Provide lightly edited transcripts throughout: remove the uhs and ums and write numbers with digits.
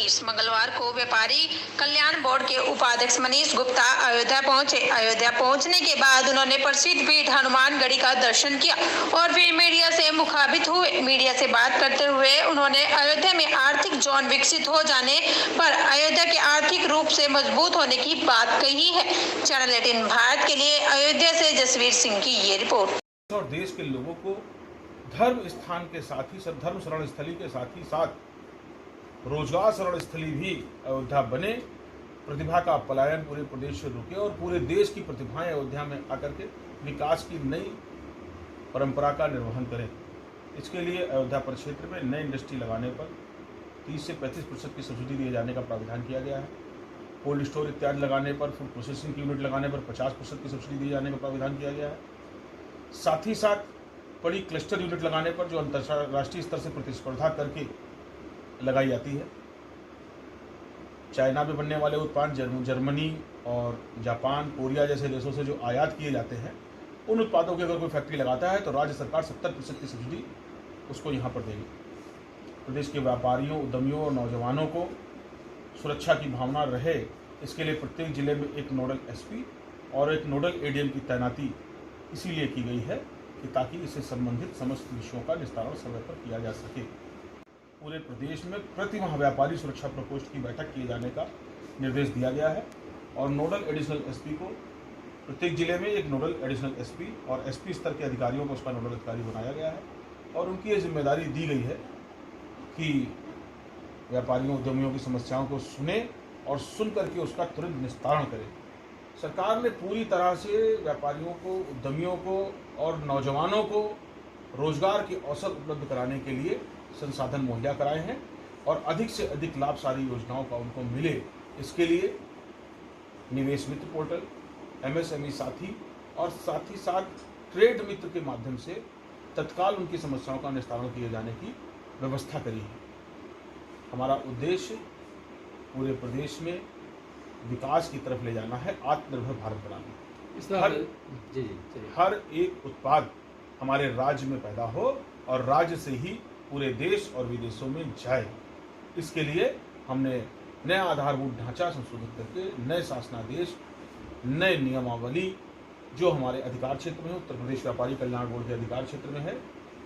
27 मंगलवार को व्यापारी कल्याण बोर्ड के उपाध्यक्ष मनीष गुप्ता अयोध्या पहुंचे। अयोध्या पहुंचने के बाद उन्होंने प्रसिद्ध पीठ हनुमानगढ़ी का दर्शन किया और फिर मीडिया से मुखातिब हुए। मीडिया से बात करते हुए उन्होंने अयोध्या में आर्थिक जोन विकसित हो जाने पर अयोध्या के आर्थिक रूप से मजबूत होने की बात कही है। चैनल 18 भारत के लिए अयोध्या से जसवीर सिंह की ये रिपोर्ट। और देश के लोगों को धर्म स्थान के साथ ही धर्म शरण स्थली के साथ ही साथ रोजगार शरण स्थली भी अयोध्या बने, प्रतिभा का पलायन पूरे प्रदेश से रुके और पूरे देश की प्रतिभाएं अयोध्या में आकर के विकास की नई परंपरा का निर्वहन करें। इसके लिए अयोध्या परिक्षेत्र में नई इंडस्ट्री लगाने पर 30 से 35% की सब्सिडी दिए जाने का प्रावधान किया गया है। कोल्ड स्टोर इत्यादि लगाने पर, फूड प्रोसेसिंग यूनिट लगाने पर 50% की सब्सिडी दिए जाने का प्रावधान किया गया है। साथ ही साथ बड़ी क्लस्टर यूनिट लगाने पर जो अंतर्राष्ट्रीय स्तर से प्रतिस्पर्धा करके लगाई जाती है। चाइना में बनने वाले उत्पाद जर्मनी और जापान, कोरिया जैसे देशों से जो आयात किए जाते हैं, उन उत्पादों की अगर कोई फैक्ट्री लगाता है तो राज्य सरकार 70% की सब्सिडी उसको यहाँ पर देगी। प्रदेश के व्यापारियों, उद्यमियों और नौजवानों को सुरक्षा की भावना रहे, इसके लिए प्रत्येक जिले में एक नोडल एसपी और एक नोडल एडीएम की तैनाती इसीलिए की गई है कि ताकि इससे संबंधित समस्त विषयों का निस्तारण समय पर किया जा सके। पूरे प्रदेश में प्रति माह व्यापारी सुरक्षा प्रकोष्ठ की बैठक किए जाने का निर्देश दिया गया है और नोडल एडिशनल एसपी को प्रत्येक जिले में एक नोडल एडिशनल एसपी और एसपी स्तर के अधिकारियों को उसका नोडल अधिकारी बनाया गया है और उनकी ये जिम्मेदारी दी गई है कि व्यापारियों, उद्यमियों की समस्याओं को सुने और सुन करके उसका तुरंत निस्तारण करें। सरकार ने पूरी तरह से व्यापारियों को, उद्यमियों को और नौजवानों को रोजगार के अवसर उपलब्ध कराने के लिए संसाधन मुहैया कराए हैं और अधिक से अधिक लाभ सारी योजनाओं का उनको मिले, इसके लिए निवेश मित्र पोर्टल, एमएसएमई साथी और साथ ही साथ ट्रेड मित्र के माध्यम से तत्काल उनकी समस्याओं का निस्तारण किए जाने की व्यवस्था करी है। हमारा उद्देश्य पूरे प्रदेश में विकास की तरफ ले जाना है, आत्मनिर्भर भारत बनाना। हर एक उत्पाद हमारे राज्य में पैदा हो और राज्य से ही पूरे देश और विदेशों में जाए। इसके लिए हमने नया आधारभूत ढांचा संशोधित करके नए शासनादेश, नए नियमावली जो हमारे अधिकार क्षेत्र में है, उत्तर प्रदेश व्यापारी कल्याण बोर्ड के अधिकार क्षेत्र में है,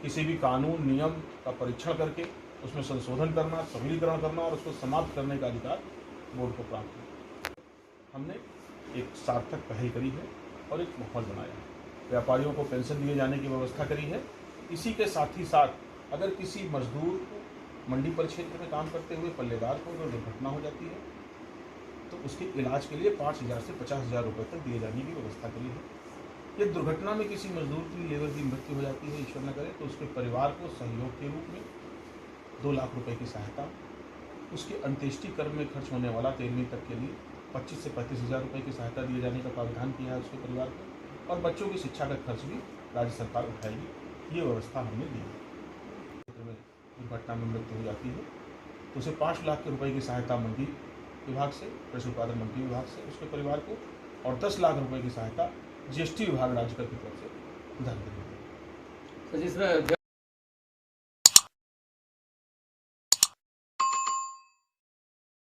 किसी भी कानून नियम का परीक्षण करके उसमें संशोधन करना, सबलीकरण करना और उसको समाप्त करने का अधिकार बोर्ड को प्राप्त है। हमने एक सार्थक पहल करी है और एक माहौल बनाया है। व्यापारियों को पेंशन दिए जाने की व्यवस्था करी है। इसी के साथ ही साथ अगर किसी मजदूर को मंडी परिक्षेत्र में काम करते हुए पल्लेदार को अगर दुर्घटना हो जाती है तो उसके इलाज के लिए 5,000 से 50,000 रुपये तक दिए जाने की व्यवस्था करी है। यदि दुर्घटना में किसी मजदूर की, लेबर की मृत्यु हो जाती है, ईश्वर न करे, तो उसके परिवार को सहयोग के रूप में 2 लाख रुपये की सहायता, उसके अंत्येष्टि कर्म में खर्च होने वाला 13वीं तक के लिए 25 से 35,000 रुपये की सहायता दिए जाने का प्रावधान किया है उसके परिवार को और बच्चों की शिक्षा का खर्च भी राज्य सरकार उठाएगी। ये व्यवस्था हमने दी है। क्षेत्र में दुर्घटना में मृत्यु हो जाती है तो उसे 5 लाख रुपये की सहायता मंडी विभाग से, कृषि उत्पादन मंडी विभाग से उसके परिवार को और 10 लाख रुपये की सहायता जीएसटी विभाग राज्य कर की तरफ से प्रदान करेगी।